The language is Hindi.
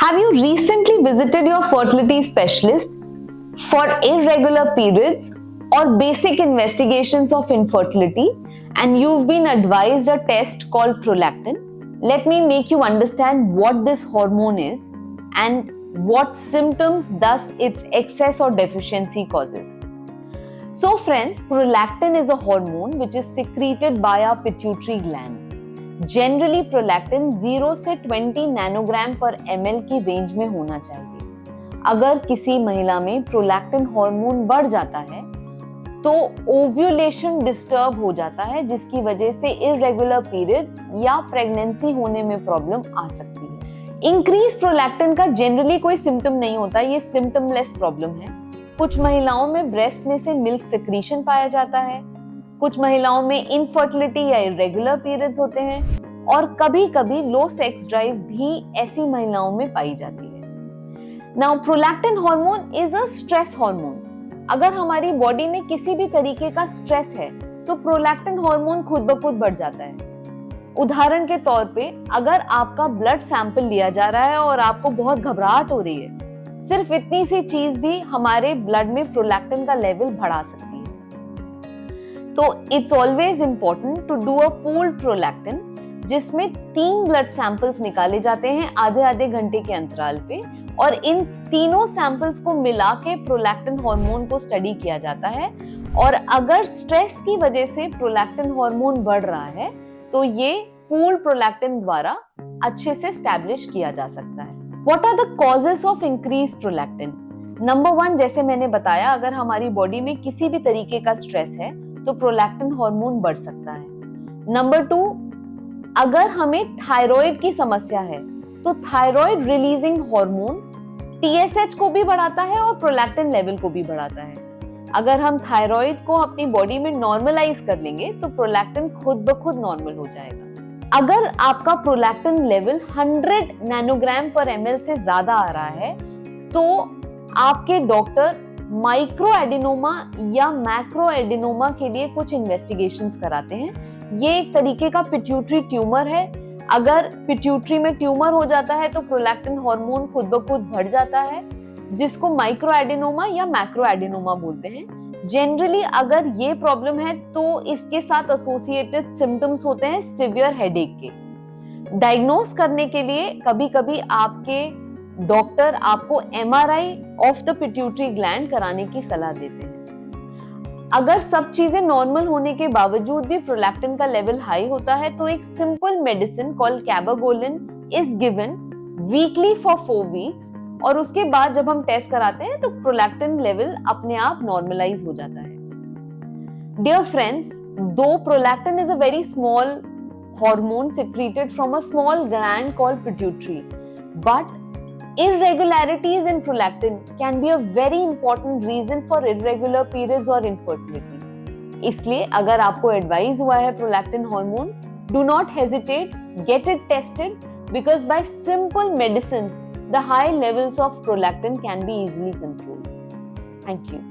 Have you recently visited your fertility specialist for irregular periods or basic investigations of infertility and you've been advised a test called prolactin? Let me make you understand what this hormone is and what symptoms thus its excess or deficiency causes. So friends, prolactin is a hormone which is secreted by our pituitary gland. Generally prolactin 0 से 20 नैनोग्राम पर ml की रेंज में होना चाहिए। अगर किसी महिला में प्रोलैक्टिन हार्मोन बढ़ जाता है तो ओव्यूलेशन डिस्टर्ब हो जाता है, जिसकी वजह से इररेगुलर पीरियड्स या प्रेगनेंसी होने में प्रॉब्लम आ सकती है। इंक्रीज प्रोलैक्टिन का जनरली कोई सिम्टम नहीं होता, ये सिम्टमलेस प्रॉब्लम है। कुछ महिलाओं में ब्रेस्ट में से मिल्क सेक्रीशन पाया जाता है, कुछ महिलाओं में इनफर्टिलिटी या इरेगुलर पीरियड्स होते हैं और कभी कभी लो सेक्स ड्राइव भी ऐसी महिलाओं में पाई जाती है। Now prolactin hormone is a stress hormone. अगर हमारी बॉडी में किसी भी तरीके का स्ट्रेस है तो प्रोलैक्टिन हार्मोन खुद ब खुद बढ़ जाता है। उदाहरण के तौर पे अगर आपका ब्लड सैंपल लिया जा रहा है और आपको बहुत घबराहट हो रही है, सिर्फ इतनी सी चीज भी हमारे ब्लड में प्रोलैक्टिन का लेवल बढ़ा सकती है। तो it's always important to do a pooled prolactin, जिसमें 3 ब्लड सैंपल्स निकाले जाते हैं आधे आधे घंटे के अंतराल पे और इन तीनों सैंपल्स को मिला के प्रोलैक्टिन हार्मोन को स्टडी किया जाता है। और अगर स्ट्रेस की वजह से प्रोलैक्टिन हार्मोन बढ़ रहा है तो ये पूल्ड प्रोलैक्टिन द्वारा अच्छे से एस्टैब्लिश किया जा सकता है। What are the causes of increase prolactin? Number 1, जैसे मैंने बताया, अगर हमारी बॉडी में किसी भी तरीके का स्ट्रेस है तो प्रोलैक्टिन हार्मोन बढ़ सकता है। नंबर 2, अगर हमें थायराइड की समस्या है तो थायराइड रिलीजिंग हार्मोन TSH को भी बढ़ाता है और प्रोलैक्टिन लेवल को भी बढ़ाता है। अगर हम थायराइड को अपनी बॉडी में नॉर्मलाइज कर लेंगे तो प्रोलैक्टिन खुद ब खुद नॉर्मल हो जाएगा। अगर आपका प्रोलैक्टिन लेवल 100 नैनोग्राम पर ml से ज्यादा आ रहा है तो आपके डॉक्टर माइक्रो एडिनोमा या मैक्रो एडिनोमा के लिए कुछ इन्वेस्टिगेशंस कराते हैं। ये एक तरीके का पिट्यूटरी ट्यूमर है। अगर पिट्यूटरी में ट्यूमर हो जाता है तो प्रोलैक्टिन हार्मोन खुद ब खुद बढ़ जाता है, जिसको माइक्रो एडिनोमा या मैक्रो एडिनोमा बोलते हैं। जनरली अगर ये प्रॉब्लम है तो इसके साथ एसोसिएटेड सिम्टम्स होते हैं सिवियर हेडेक के। डायग्नोस करने के लिए कभी कभी आपके डॉक्टर आपको MRI of the pituitary gland कराने की सलाह देते हैं। अगर सब चीजें नॉर्मल होने के बावजूद भी प्रोलैक्टिन का लेवल हाई होता है तो एक simple medicine called cabergoline is given weekly for 4 weeks और उसके बाद जब हम टेस्ट कराते हैं तो प्रोलैक्टिन लेवल अपने आप नॉर्मलाइज हो जाता है। डियर फ्रेंड्स, दो prolactin is a very small hormone secreted from a small gland called pituitary, but irregularities in prolactin can be a very important reason for irregular periods or infertility. इसलिए अगर आपको एडवाइस हुआ है prolactin hormone, do not hesitate, get it tested because by simple medicines the high levels of prolactin can be easily controlled. Thank you.